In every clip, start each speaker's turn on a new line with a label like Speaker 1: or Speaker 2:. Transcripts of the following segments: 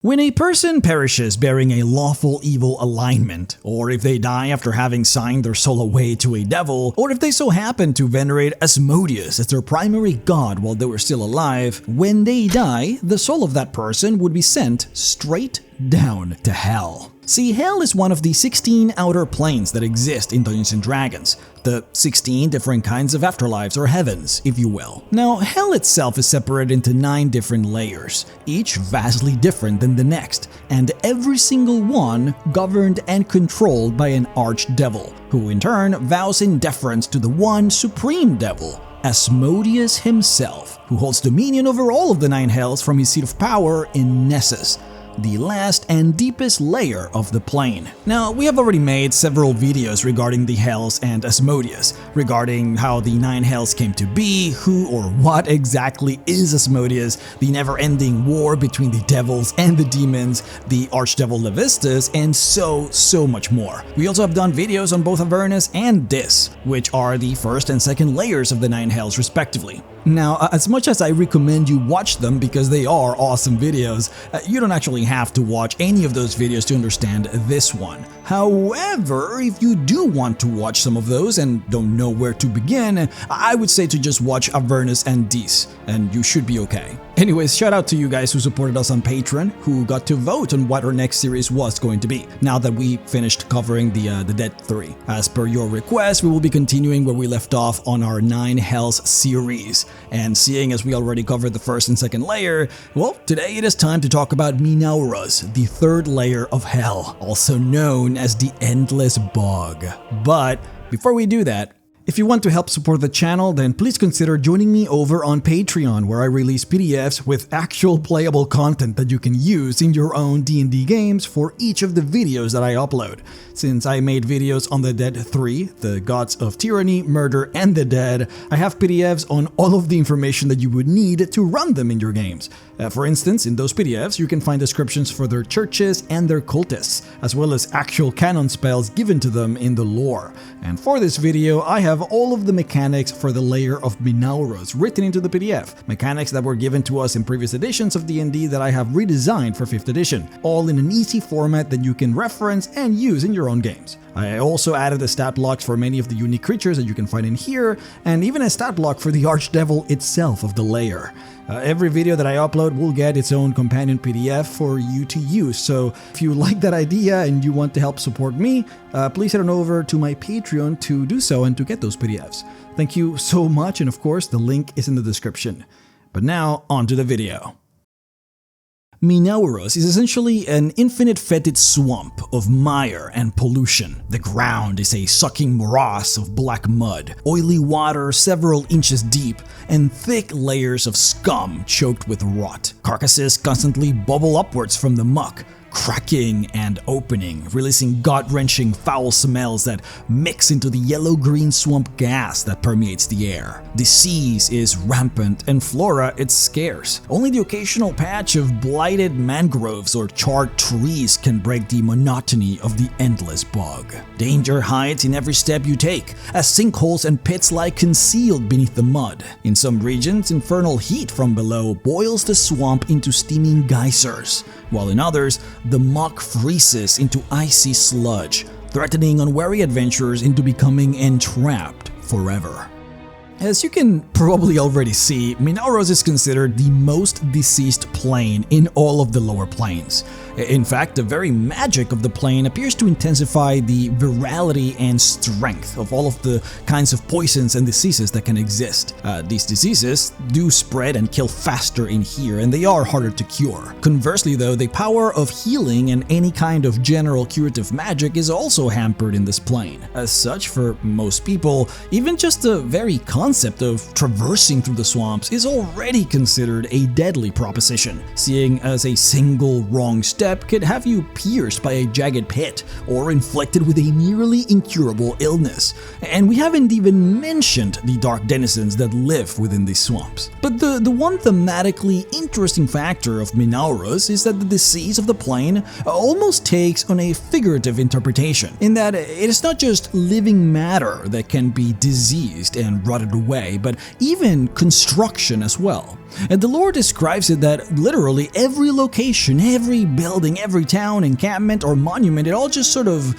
Speaker 1: When a person perishes bearing a lawful evil alignment, or if they die after having signed their soul away to a devil, or if they so happen to venerate Asmodeus as their primary god while they were still alive, when they die, the soul of that person would be sent straight down to hell. See, hell is one of the 16 outer planes that exist in Dungeons & Dragons, the 16 different kinds of afterlives or heavens, if you will. Now, hell itself is separated into 9 different layers, each vastly different than the next, and every single one governed and controlled by an archdevil, who in turn vows in deference to the one supreme devil, Asmodeus himself, who holds dominion over all of the 9 hells from his seat of power in Nessus, the last and deepest layer of the plane. Now, we have already made several videos regarding the hells and Asmodeus, regarding how the 9 hells came to be, who or what exactly is Asmodeus, the never-ending war between the devils and the demons, the archdevil Levistus, and so much more. We also have done videos on both Avernus and Dis, which are the first and second layers of the 9 hells respectively. Now, as much as I recommend you watch them because they are awesome videos, you don't actually have to watch any of those videos to understand this one. However, if you do want to watch some of those and don't know where to begin, I would say to just watch Avernus and Dis, and you should be okay. Anyways, shout out to you guys who supported us on Patreon, who got to vote on what our next series was going to be, now that we finished covering the Dead 3. As per your request, we will be continuing where we left off on our 9 Hells series. And seeing as we already covered the first and second layer, well, today it is time to talk about Minauros, the 3rd layer of Hell, also known as the Endless Bog. But before we do that, if you want to help support the channel, then please consider joining me over on Patreon, where I release PDFs with actual playable content that you can use in your own D&D games for each of the videos that I upload. Since I made videos on the Dead 3, the Gods of Tyranny, Murder, and the Dead, I have PDFs on all of the information that you would need to run them in your games. For instance, in those PDFs, you can find descriptions for their churches and their cultists, as well as actual canon spells given to them in the lore. And for this video, I have all of the mechanics for the layer of Minauros written into the PDF, mechanics that were given to us in previous editions of D&D that I have redesigned for 5th edition, all in an easy format that you can reference and use in your own games. I also added the stat blocks for many of the unique creatures that you can find in here, and even a stat block for the Archdevil itself of the layer. Every video that I upload will get its own companion PDF for you to use, so if you like that idea and you want to help support me, please head on over to my Patreon to do so and to get those PDFs. Thank you so much, and of course the link is in the description. But now, on to the video. Minauros is essentially an infinite fetid swamp of mire and pollution. The ground is a sucking morass of black mud, oily water several inches deep, and thick layers of scum choked with rot. Carcasses constantly bubble upwards from the muck, cracking and opening, releasing gut-wrenching foul smells that mix into the yellow-green swamp gas that permeates the air. Disease is rampant and flora is scarce. Only the occasional patch of blighted mangroves or charred trees can break the monotony of the endless bog. Danger hides in every step you take, as sinkholes and pits lie concealed beneath the mud. In some regions, infernal heat from below boils the swamp into steaming geysers, while in others, the muck freezes into icy sludge, threatening unwary adventurers into becoming entrapped forever. As you can probably already see, Minauros is considered the most diseased plane in all of the lower planes. In fact, the very magic of the plane appears to intensify the virality and strength of all of the kinds of poisons and diseases that can exist. These diseases do spread and kill faster in here, and they are harder to cure. Conversely though, the power of healing and any kind of general curative magic is also hampered in this plane. As such, for most people, even just the very concept of traversing through the swamps is already considered a deadly proposition, seeing as a single wrong step could have you pierced by a jagged pit or inflicted with a nearly incurable illness. And we haven't even mentioned the dark denizens that live within these swamps. But the one thematically interesting factor of Minauros is that the disease of the plane almost takes on a figurative interpretation, in that it is not just living matter that can be diseased and rotted away, but even construction as well. And the lore describes it that literally every location, every building, every town, encampment, or monument, it all just sort of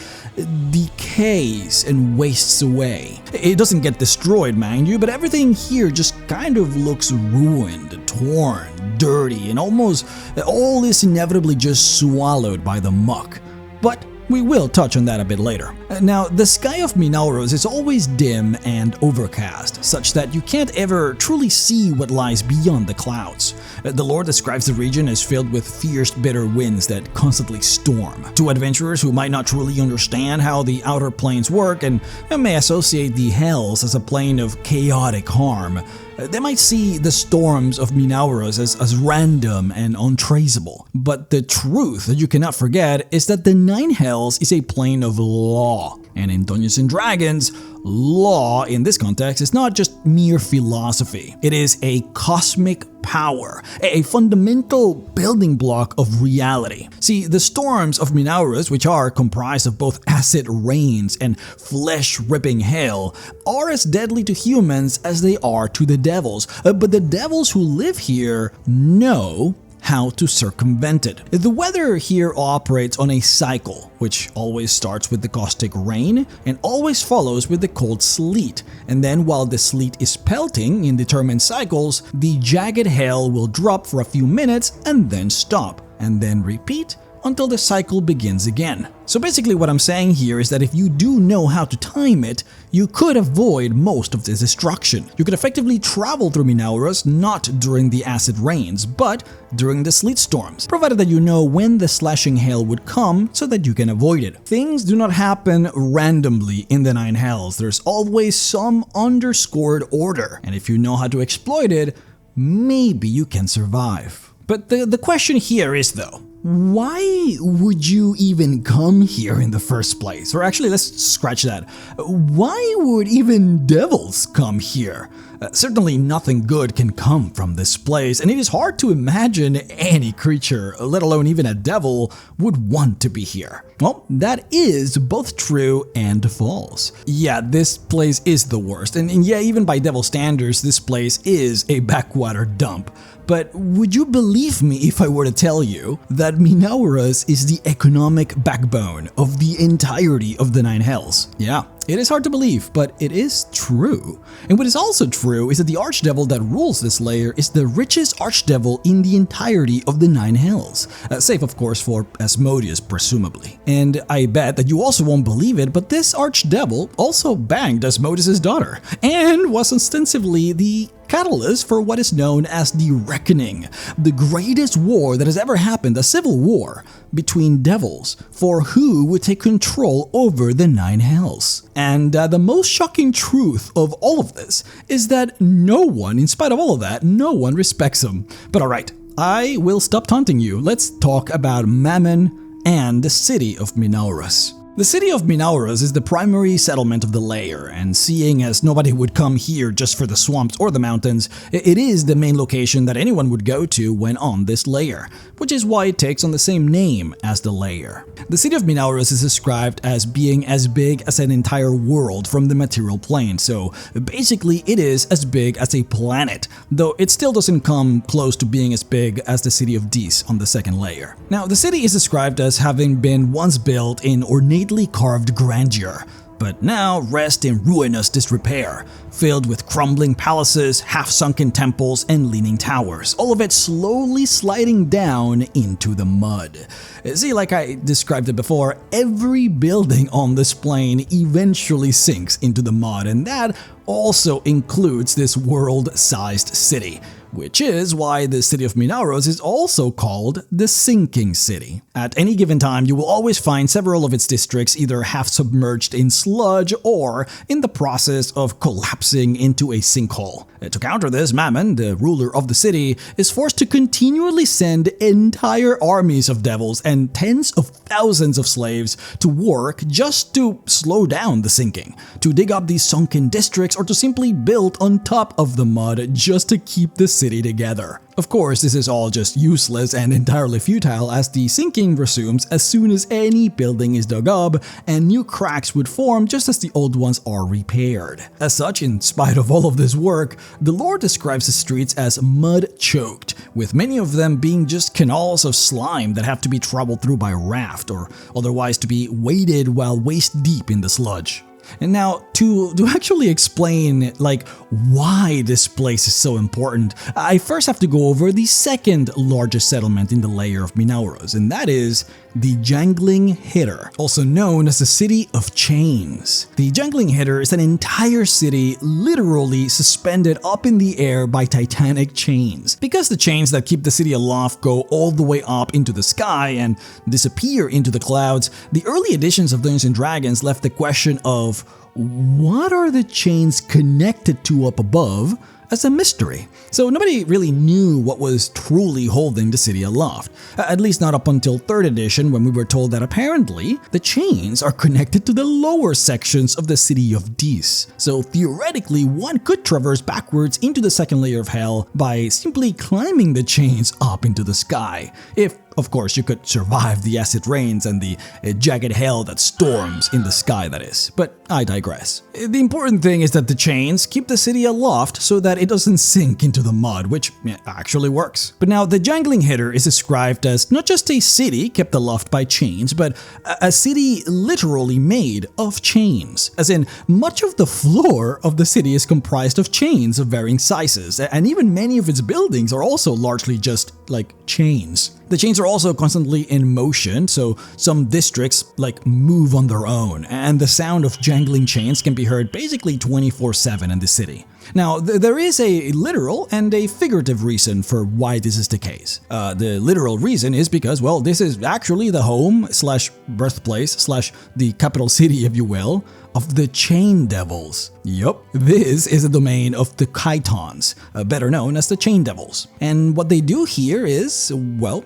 Speaker 1: decays and wastes away. It doesn't get destroyed, mind you, but everything here just kind of looks ruined, torn, dirty, and almost all is inevitably just swallowed by the muck. But we will touch on that a bit later. Now, the sky of Minauros is always dim and overcast, such that you can't ever truly see what lies beyond the clouds. The lore describes the region as filled with fierce, bitter winds that constantly storm. To adventurers who might not truly understand how the outer planes work and may associate the hells as a plane of chaotic harm, they might see the storms of Minauros as random and untraceable. But the truth that you cannot forget is that the Nine Hells is a plane of law. And in Dungeons & Dragons, law in this context is not just mere philosophy. It is a cosmic power, a fundamental building block of reality. See, the storms of Minauros, which are comprised of both acid rains and flesh-ripping hail, are as deadly to humans as they are to the devils. But the devils who live here know how to circumvent it. The weather here operates on a cycle, which always starts with the caustic rain and always follows with the cold sleet. And then while the sleet is pelting in determined cycles, the jagged hail will drop for a few minutes and then stop, and then repeat until the cycle begins again. So basically what I'm saying here is that if you do know how to time it, you could avoid most of this destruction. You could effectively travel through Minauros not during the acid rains, but during the sleet storms, provided that you know when the slashing hail would come so that you can avoid it. Things do not happen randomly in the Nine Hells. There's always some underscored order, and if you know how to exploit it, maybe you can survive. But the question here is though, why would you even come here in the first place? Or actually, let's scratch that. Why would even devils come here? Certainly nothing good can come from this place, and it is hard to imagine any creature, let alone even a devil, would want to be here. Well, that is both true and false. Yeah, this place is the worst, and yeah, even by devil standards, this place is a backwater dump. But would you believe me if I were to tell you that Minauros is the economic backbone of the entirety of the Nine Hells? Yeah, it is hard to believe, but it is true. And what is also true is that the Archdevil that rules this layer is the richest Archdevil in the entirety of the Nine Hells. Save, of course, for Asmodeus, presumably. And I bet that you also won't believe it, but this Archdevil also banged Asmodeus' daughter, and was ostensibly the catalyst for what is known as the Reckoning, the greatest war that has ever happened, a civil war between devils for who would take control over the Nine Hells. And the most shocking truth of all of this is that no one, in spite of all of that, no one respects him. But alright, I will stop taunting you. Let's talk about Mammon and the city of Minauros. The city of Minauros is the primary settlement of the layer, and seeing as nobody would come here just for the swamps or the mountains, it is the main location that anyone would go to when on this layer, which is why it takes on the same name as the layer. The city of Minauros is described as being as big as an entire world from the material plane, so basically it is as big as a planet, though it still doesn't come close to being as big as the city of Dis on the second layer. Now, the city is described as having been once built in ornately carved grandeur, but now rest in ruinous disrepair, filled with crumbling palaces, half-sunken temples, and leaning towers, all of it slowly sliding down into the mud. See, like I described it before, every building on this plane eventually sinks into the mud, and that also includes this world-sized city, which is why the city of Minauros is also called the Sinking City. At any given time, you will always find several of its districts either half submerged in sludge or in the process of collapsing into a sinkhole. To counter this, Mammon, the ruler of the city, is forced to continually send entire armies of devils and tens of thousands of slaves to work just to slow down the sinking, to dig up these sunken districts or to simply build on top of the mud just to keep the city together. Of course, this is all just useless and entirely futile, as the sinking resumes as soon as any building is dug up and new cracks would form just as the old ones are repaired. As such, in spite of all of this work, the lore describes the streets as mud-choked, with many of them being just canals of slime that have to be traveled through by raft or otherwise to be waded while waist deep in the sludge. And now, to actually explain why this place is so important, I first have to go over the second largest settlement in the layer of Minauros, and that is the Jangling Hiter, also known as the City of Chains. The Jangling Hiter is an entire city literally suspended up in the air by titanic chains. Because the chains that keep the city aloft go all the way up into the sky and disappear into the clouds, the early editions of Dungeons & Dragons left the question of what are the chains connected to up above as a mystery. So nobody really knew what was truly holding the city aloft, at least not up until 3rd edition, when we were told that apparently the chains are connected to the lower sections of the city of Dis. So theoretically, one could traverse backwards into the second layer of hell by simply climbing the chains up into the sky, if of course you could survive the acid rains and the jagged hell that storms in the sky, that is. But I digress. The important thing is that the chains keep the city aloft so that it doesn't sink into the mud, which actually works. But now the Jangling Hiter is described as not just a city kept aloft by chains, but a city literally made of chains. As in, much of the floor of the city is comprised of chains of varying sizes, and even many of its buildings are also largely just like chains. The chains are also constantly in motion, so some districts move on their own, and the sound of jangling chains can be heard basically 24/7 in the city. Now, there is a literal and a figurative reason for why this is the case. The literal reason is because, well, this is actually the home / birthplace / the capital city, if you will, of the Chain Devils. Yup, this is a domain of the Chitons, better known as the Chain Devils. And what they do here is, well,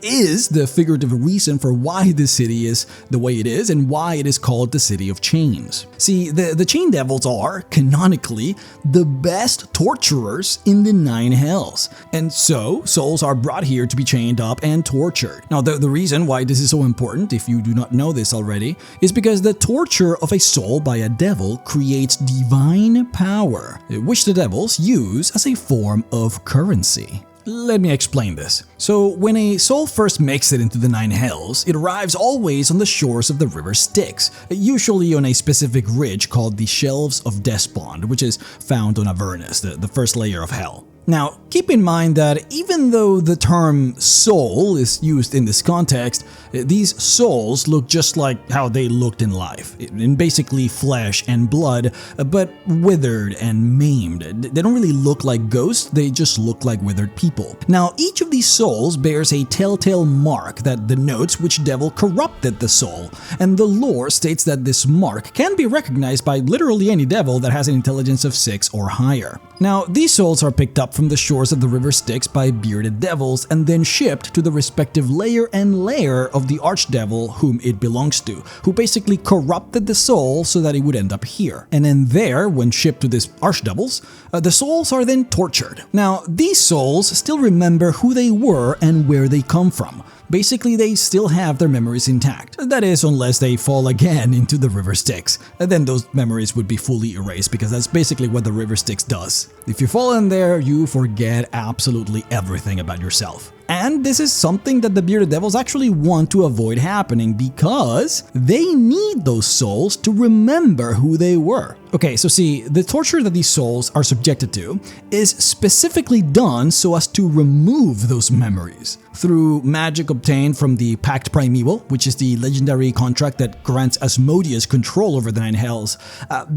Speaker 1: is the figurative reason for why this city is the way it is and why it is called the City of Chains. See, the Chain Devils are, canonically, the best torturers in the 9 hells, and so souls are brought here to be chained up and tortured. Now, the reason why this is so important, if you do not know this already, is because the torture of a soul by a devil creates divine power, which the devils use as a form of currency. Let me explain this. So, when a soul first makes it into the 9 hells, it arrives always on the shores of the river Styx, usually on a specific ridge called the Shelves of Despond, which is found on Avernus, the first layer of hell. Now, keep in mind that even though the term soul is used in this context, these souls look just like how they looked in life, in basically flesh and blood, but withered and maimed. They don't really look like ghosts, they just look like withered people. Now, each of these souls bears a telltale mark that denotes which devil corrupted the soul, and the lore states that this mark can be recognized by literally any devil that has an intelligence of 6 or higher. Now, these souls are picked up from the shores of the river Styx by bearded devils and then shipped to the respective layer and lair of the Archdevil whom it belongs to, who basically corrupted the soul so that it would end up here. And then there, when shipped to these Archdevils, the souls are then tortured. Now, these souls still remember who they were and where they come from. Basically, they still have their memories intact. That is, unless they fall again into the river Styx. And then those memories would be fully erased, because that's basically what the river Styx does. If you fall in there, you forget absolutely everything about yourself. And this is something that the bearded devils actually want to avoid happening, because they need those souls to remember who they were. Okay, so see, the torture that these souls are subjected to is specifically done so as to remove those memories. Through magic obtained from the Pact Primeval, which is the legendary contract that grants Asmodeus control over the 9 hells,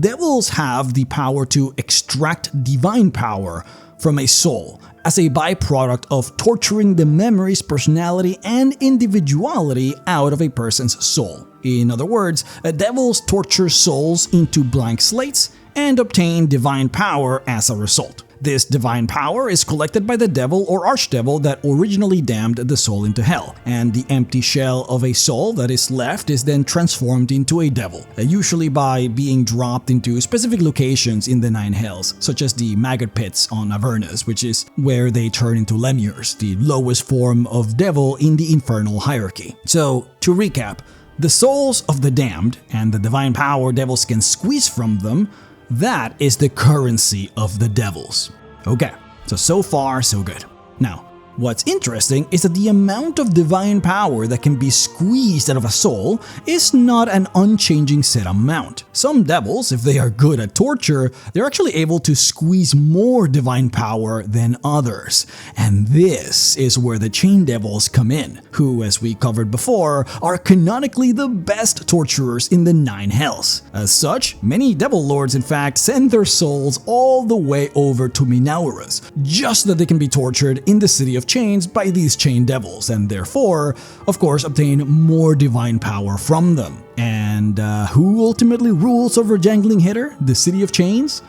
Speaker 1: devils have the power to extract divine power from a soul as a byproduct of torturing the memories, personality, and individuality out of a person's soul. In other words, devils torture souls into blank slates and obtain divine power as a result. This divine power is collected by the devil or archdevil that originally damned the soul into hell, and the empty shell of a soul that is left is then transformed into a devil, usually by being dropped into specific locations in the nine hells, such as the maggot pits on Avernus, which is where they turn into lemures, the lowest form of devil in the infernal hierarchy. So, to recap, the souls of the damned and the divine power devils can squeeze from them, that is the currency of the devils. Okay, so far so good. Now, what's interesting is that the amount of divine power that can be squeezed out of a soul is not an unchanging set amount. Some devils, if they are good at torture, they're actually able to squeeze more divine power than others. And this is where the chain devils come in, who, as we covered before, are canonically the best torturers in the nine hells. As such, many devil lords in fact send their souls all the way over to Minauros, just so that they can be tortured in the city of chains by these chain devils, and therefore, of course, obtain more divine power from them. And who ultimately rules over Jangling Hiter, the city of chains?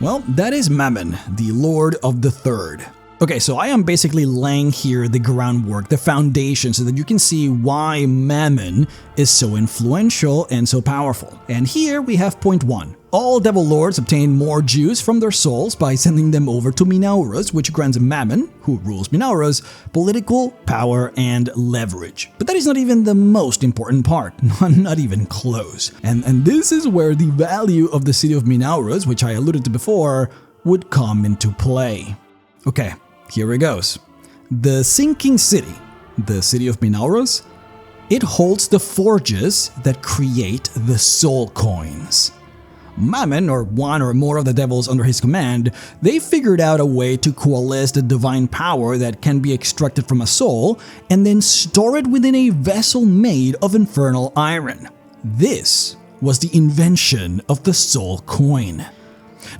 Speaker 1: Well, that is Mammon, the Lord of the Third. Okay, so I am basically laying here the groundwork, the foundation, so that you can see why Mammon is so influential and so powerful. And here we have point 1. All devil lords obtain more juice from their souls by sending them over to Minauros, which grants Mammon, who rules Minauros, political power and leverage. But that is not even the most important part, not even close. And this is where the value of the city of Minauros, which I alluded to before, would come into play. Okay, here it goes. The sinking city, the city of Minauros, it holds the forges that create the soul coins. Mammon, or one or more of the devils under his command, they figured out a way to coalesce the divine power that can be extracted from a soul and then store it within a vessel made of infernal iron. This was the invention of the soul coin.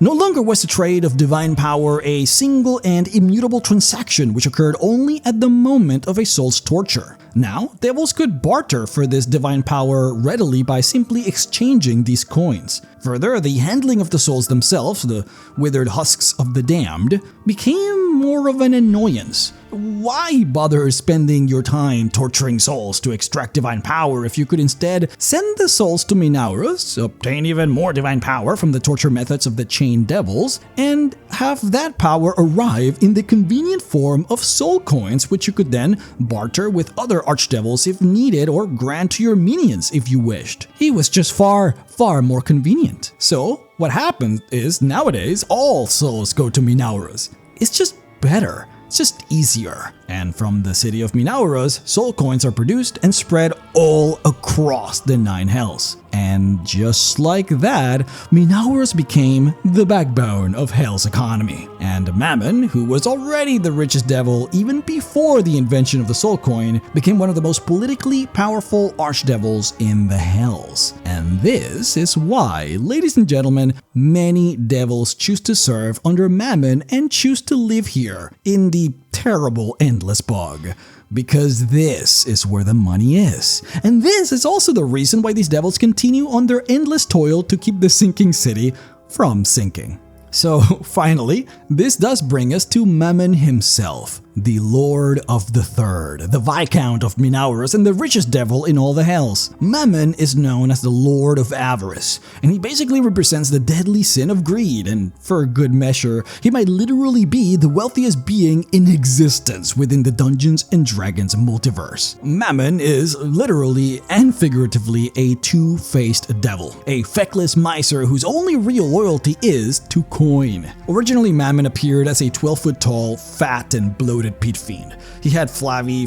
Speaker 1: No longer was the trade of divine power a single and immutable transaction which occurred only at the moment of a soul's torture. Now, devils could barter for this divine power readily by simply exchanging these coins. Further, the handling of the souls themselves, the withered husks of the damned, became more of an annoyance. Why bother spending your time torturing souls to extract divine power if you could instead send the souls to Minauros, obtain even more divine power from the torture methods of the chain devils, and have that power arrive in the convenient form of soul coins, which you could then barter with other archdevils if needed or grant to your minions if you wished. It was just far more convenient. So what happens is nowadays all souls go to Minauros. It's just better. It's just easier. And from the city of Minauros, soul coins are produced and spread all across the nine hells. And just like that, Minauros became the backbone of hell's economy. And Mammon, who was already the richest devil even before the invention of the soul coin, became one of the most politically powerful archdevils in the hells. And this is why, ladies and gentlemen, many devils choose to serve under Mammon and choose to live here in the terrible endless bog. Because this is where the money is. And this is also the reason why these devils continue on their endless toil to keep the sinking city from sinking. So finally, this does bring us to Mammon himself, the Lord of the Third, the Viscount of Minauros, and the richest devil in all the hells. Mammon is known as the Lord of Avarice, and he basically represents the deadly sin of greed, and for good measure, he might literally be the wealthiest being in existence within the Dungeons & Dragons multiverse. Mammon is literally and figuratively a two-faced devil, a feckless miser whose only real loyalty is to coin. Originally, Mammon appeared as a 12-foot tall, fat and bloated pit fiend. He had flabby,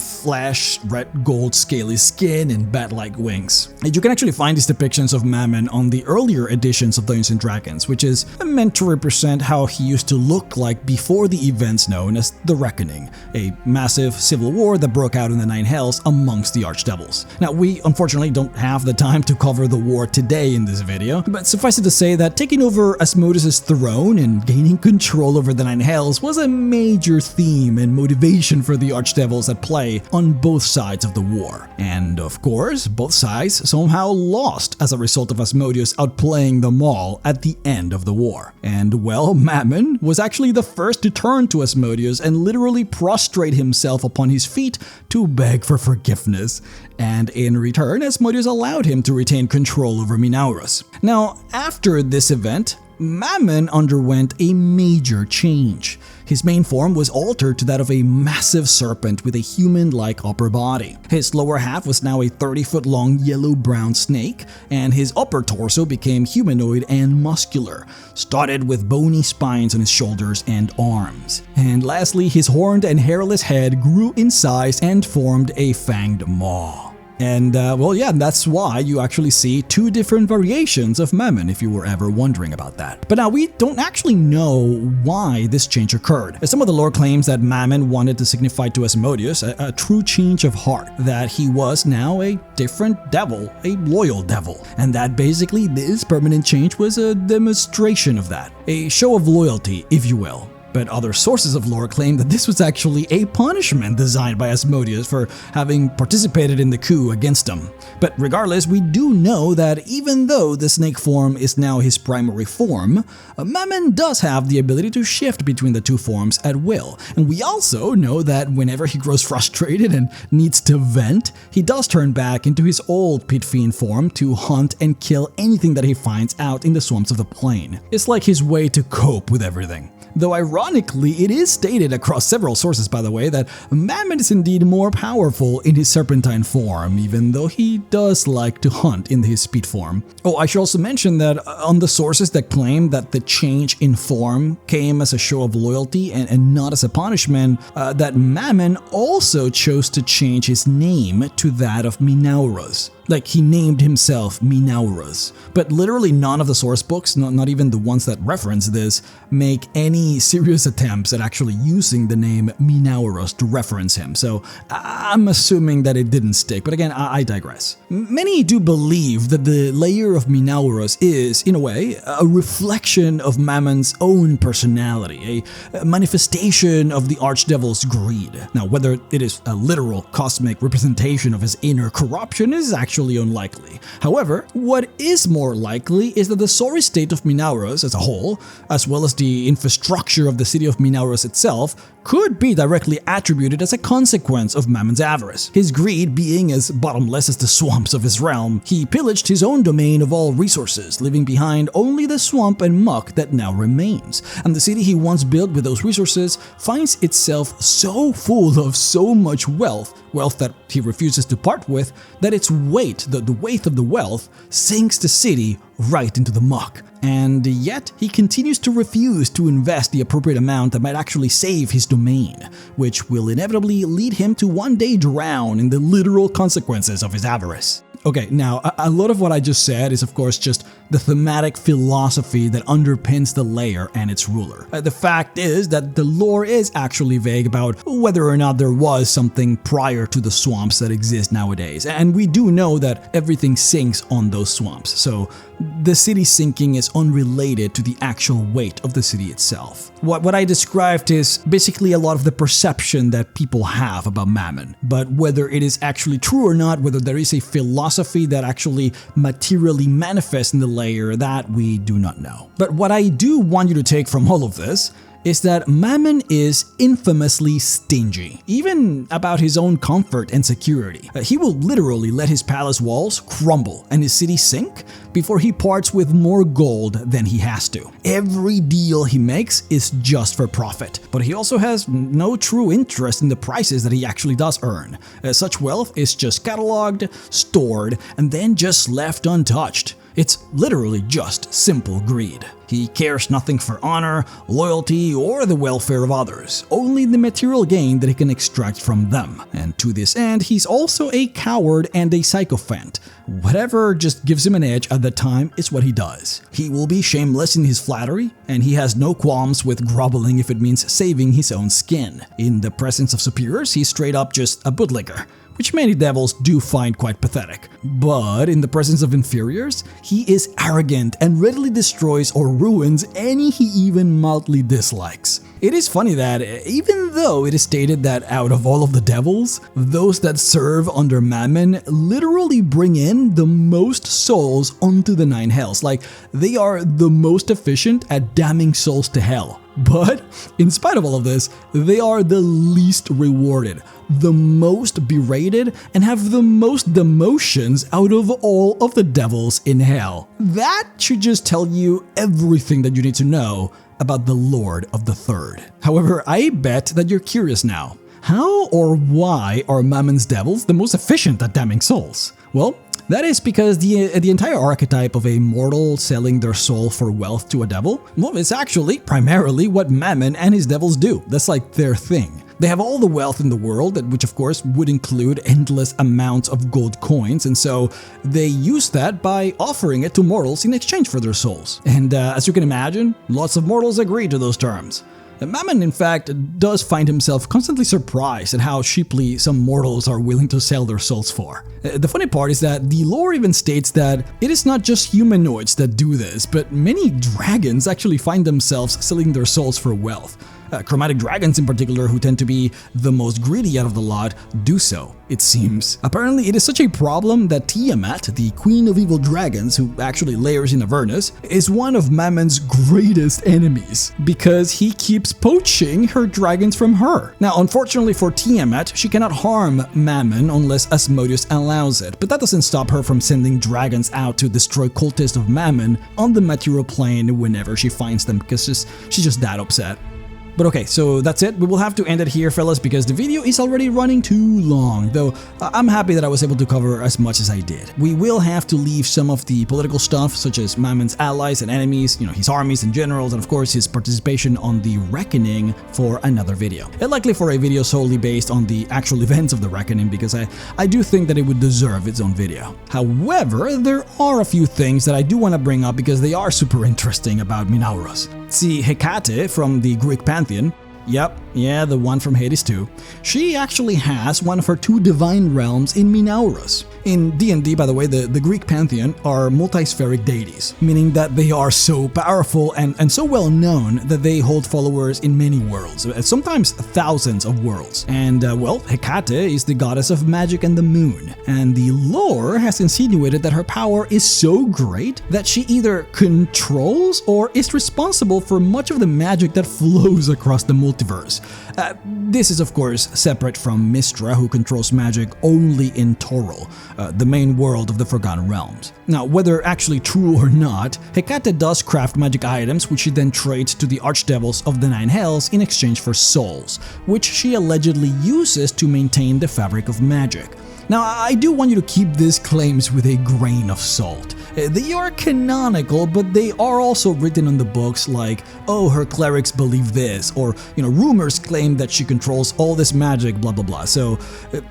Speaker 1: red gold scaly skin and bat-like wings. And you can actually find these depictions of Mammon on the earlier editions of Dungeons & Dragons, which is meant to represent how he used to look like before the events known as the Reckoning, a massive civil war that broke out in the Nine Hells amongst the Archdevils. Now, we unfortunately don't have the time to cover the war today in this video, but suffice it to say that taking over Asmodeus' throne and gaining control over the Nine Hells was a major theme and motivation motivation for the Archdevils at play on both sides of the war. And of course, both sides somehow lost as a result of Asmodeus outplaying them all at the end of the war. And well, Mammon was actually the first to turn to Asmodeus and literally prostrate himself upon his feet to beg for forgiveness. And in return, Asmodeus allowed him to retain control over Minauros. Now, after this event, Mammon underwent a major change. His main form was altered to that of a massive serpent with a human-like upper body. His lower half was now a 30-foot-long yellow-brown snake, and his upper torso became humanoid and muscular, studded with bony spines on his shoulders and arms. And lastly, his horned and hairless head grew in size and formed a fanged maw. And well, yeah, that's why you actually see two different variations of Mammon, if you were ever wondering about that. But now we don't actually know why this change occurred. Some of the lore claims that Mammon wanted to signify to Asmodeus a true change of heart, that he was now a different devil, a loyal devil, and that basically this permanent change was a demonstration of that, a show of loyalty, if you will. But other sources of lore claim that this was actually a punishment designed by Asmodeus for having participated in the coup against him. But regardless, we do know that even though the snake form is now his primary form, Mammon does have the ability to shift between the two forms at will. And we also know that whenever he grows frustrated and needs to vent, he does turn back into his old pit fiend form to hunt and kill anything that he finds out in the swamps of the plain. It's like his way to cope with everything. Though ironically, it is stated across several sources, by the way, that Mammon is indeed more powerful in his serpentine form, even though he does like to hunt in his speed form. Oh, I should also mention that on the sources that claim that the change in form came as a show of loyalty and not as a punishment, that Mammon also chose to change his name to that of Minauros. Like, he named himself Minauros. But literally none of the source books, not even the ones that reference this, make any serious attempts at actually using the name Minauros to reference him. So I'm assuming that it didn't stick, but again, I digress. Many do believe that the layer of Minauros is, in a way, a reflection of Mammon's own personality, a manifestation of the Archdevil's greed. Now, whether it is a literal cosmic representation of his inner corruption is actually unlikely. However, what is more likely is that the sorry state of Minauros as a whole, as well as the infrastructure of the city of Minauros itself, could be directly attributed as a consequence of Mammon's avarice. His greed being as bottomless as the swamps of his realm, he pillaged his own domain of all resources, leaving behind only the swamp and muck that now remains. And the city he once built with those resources finds itself so full of so much wealth that he refuses to part with, that its weight, the weight of the wealth, sinks the city right into the muck. And yet, he continues to refuse to invest the appropriate amount that might actually save his domain, which will inevitably lead him to one day drown in the literal consequences of his avarice. Okay, now, a lot of what I just said is of course just the thematic philosophy that underpins the layer and its ruler. The fact is that the lore is actually vague about whether or not there was something prior to the swamps that exist nowadays, and we do know that everything sinks on those swamps, so the city sinking is unrelated to the actual weight of the city itself. What I described is basically a lot of the perception that people have about Mammon, but whether it is actually true or not, whether there is a philosophy that actually materially manifests in the layer, that we do not know. But what I do want you to take from all of this is that Mammon is infamously stingy, even about his own comfort and security. He will literally let his palace walls crumble and his city sink before he parts with more gold than he has to. Every deal he makes is just for profit, but he also has no true interest in the prices that he actually does earn. Such wealth is just cataloged, stored, and then just left untouched. It's literally just simple greed. He cares nothing for honor, loyalty, or the welfare of others, only the material gain that he can extract from them. And to this end, he's also a coward and a sycophant. Whatever just gives him an edge at the time is what he does. He will be shameless in his flattery, and he has no qualms with groveling if it means saving his own skin. In the presence of superiors, he's straight up just a bootlicker, which many devils do find quite pathetic. But in the presence of inferiors, he is arrogant and readily destroys or ruins any he even mildly dislikes. It is funny that even though it is stated that out of all of the devils, those that serve under Mammon literally bring in the most souls onto the 9 hells. Like, they are the most efficient at damning souls to hell. But in spite of all of this, they are the least rewarded, the most berated, and have the most demotions out of all of the devils in hell. That should just tell you everything that you need to know about the Lord of the Third. However, I bet that you're curious now. How or why are Mammon's devils the most efficient at damning souls? Well, that is because the entire archetype of a mortal selling their soul for wealth to a devil, well, it's actually primarily what Mammon and his devils do. That's like their thing. They have all the wealth in the world, which of course would include endless amounts of gold coins, and so they use that by offering it to mortals in exchange for their souls. And as you can imagine, lots of mortals agree to those terms. Mammon, in fact, does find himself constantly surprised at how cheaply some mortals are willing to sell their souls for. The funny part is that the lore even states that it is not just humanoids that do this, but many dragons actually find themselves selling their souls for wealth. Chromatic dragons in particular, who tend to be the most greedy out of the lot, do so, it seems. Apparently, it is such a problem that Tiamat, the queen of evil dragons who actually lairs in Avernus, is one of Mammon's greatest enemies, because he keeps poaching her dragons from her. Now, unfortunately for Tiamat, she cannot harm Mammon unless Asmodeus allows it, but that doesn't stop her from sending dragons out to destroy cultists of Mammon on the material plane whenever she finds them, because she's just that upset. But okay, so that's it. We will have to end it here, fellas, because the video is already running too long, though I'm happy that I was able to cover as much as I did. We will have to leave some of the political stuff, such as Mammon's allies and enemies, his armies and generals, and of course his participation on the Reckoning, for another video. And likely for a video solely based on the actual events of the Reckoning, because I do think that it would deserve its own video. However, there are a few things that I do want to bring up because they are super interesting about Minauros. See, Hecate from the Greek pantheon, the one from Hades too, she actually has one of her 2 divine realms in Minauros. In D&D, by the way, the Greek pantheon are multispheric deities, meaning that they are so powerful and so well known that they hold followers in many worlds, sometimes thousands of worlds. And well, Hecate is the goddess of magic and the moon, and the lore has insinuated that her power is so great that she either controls or is responsible for much of the magic that flows across the multiverse. This is of course separate from Mystra, who controls magic only in Toril, the main world of the Forgotten Realms. Now, whether actually true or not, Hecate does craft magic items which she then trades to the archdevils of the 9 hells in exchange for souls, which she allegedly uses to maintain the fabric of magic. Now, I do want you to keep these claims with a grain of salt. They are canonical, but they are also written on the books like, oh, her clerics believe this, or, rumors claim that she controls all this magic, blah blah blah. So,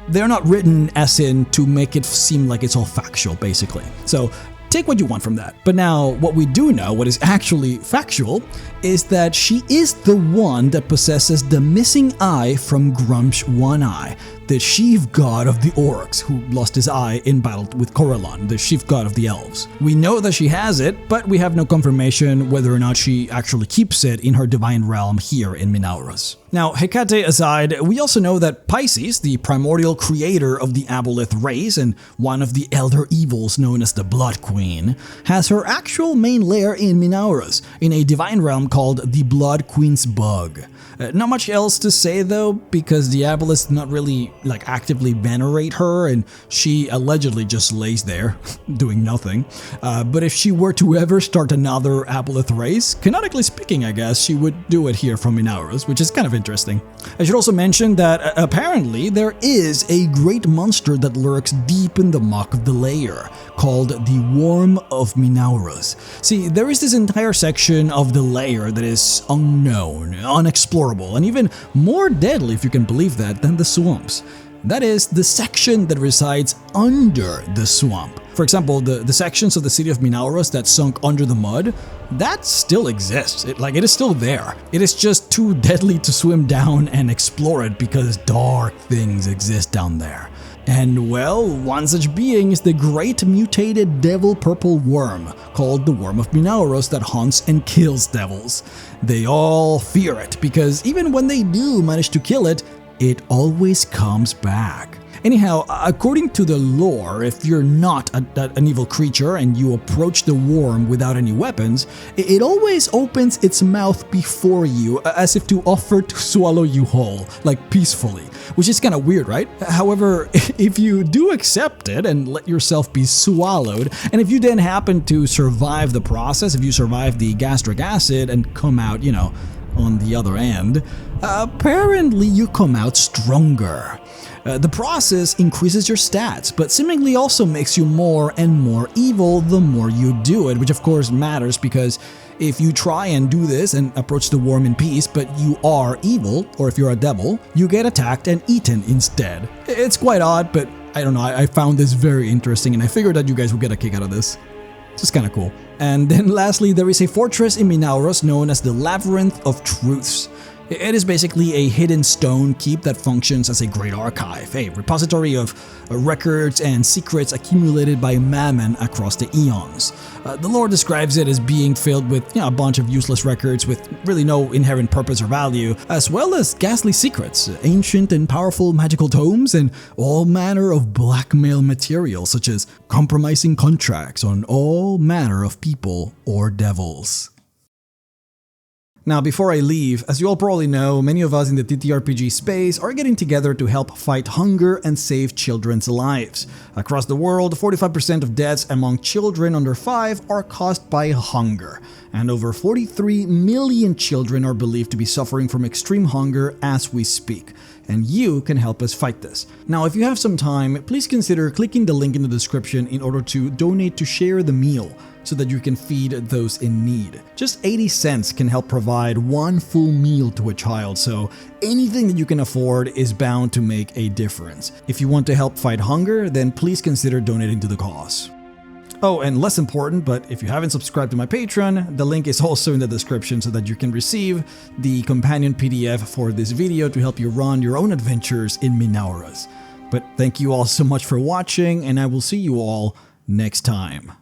Speaker 1: they're not written as in to make it seem like it's all factual, basically. So, take what you want from that. But now, what we do know, what is actually factual, is that she is the one that possesses the missing eye from Grumsh One Eye, the chief god of the orcs, who lost his eye in battle with Corellon, the chief god of the elves. We know that she has it, but we have no confirmation whether or not she actually keeps it in her divine realm here in Minauros. Now, Hecate aside, we also know that Pisces, the primordial creator of the Aboleth race and one of the elder evils known as the Blood Queen, has her actual main lair in Minauros, in a divine realm called the Blood Queen's Bug. Not much else to say though, because the Aboleths do not really actively venerate her, and she allegedly just lays there, doing nothing. But if she were to ever start another Aboleth race, canonically speaking I guess, she would do it here from Minauros, which is kind of interesting. I should also mention that apparently there is a great monster that lurks deep in the muck of the lair, called the Worm of Minauros. See, there is this entire section of the lair that is unknown, unexplorable, and even more deadly, if you can believe that, than the swamps. That is, the section that resides under the swamp. For example, the sections of the city of Minauros that sunk under the mud, that still exists. It is still there. It is just too deadly to swim down and explore it because dark things exist down there. And well, one such being is the great mutated devil purple worm, called the Worm of Minauros, that hunts and kills devils. They all fear it, because even when they do manage to kill it, it always comes back. Anyhow, according to the lore, if you're not an evil creature and you approach the worm without any weapons, it always opens its mouth before you as if to offer to swallow you whole, like peacefully, which is kind of weird, right? However, if you do accept it and let yourself be swallowed, and if you then happen to survive the process, if you survive the gastric acid and come out, on the other end, apparently you come out stronger. The process increases your stats, but seemingly also makes you more and more evil the more you do it, which of course matters because if you try and do this and approach the worm in peace, but you are evil, or if you're a devil, you get attacked and eaten instead. It's quite odd, but I don't know, I found this very interesting and I figured that you guys would get a kick out of this. It's just kind of cool. And then lastly, there is a fortress in Minauros known as the Labyrinth of Truths. It is basically a hidden stone keep that functions as a great archive, a repository of records and secrets accumulated by Mammon across the eons. The lore describes it as being filled with a bunch of useless records with really no inherent purpose or value, as well as ghastly secrets, ancient and powerful magical tomes, and all manner of blackmail material such as compromising contracts on all manner of people or devils. Now, before I leave, as you all probably know, many of us in the TTRPG space are getting together to help fight hunger and save children's lives. Across the world, 45% of deaths among children under 5 are caused by hunger, and over 43 million children are believed to be suffering from extreme hunger as we speak. And you can help us fight this. Now, if you have some time, please consider clicking the link in the description in order to donate to Share the Meal, so that you can feed those in need. Just 80 cents can help provide one full meal to a child, so anything that you can afford is bound to make a difference. If you want to help fight hunger, then please consider donating to the cause. Oh, and less important, but if you haven't subscribed to my Patreon, the link is also in the description so that you can receive the companion PDF for this video to help you run your own adventures in Minauros. But thank you all so much for watching, and I will see you all next time.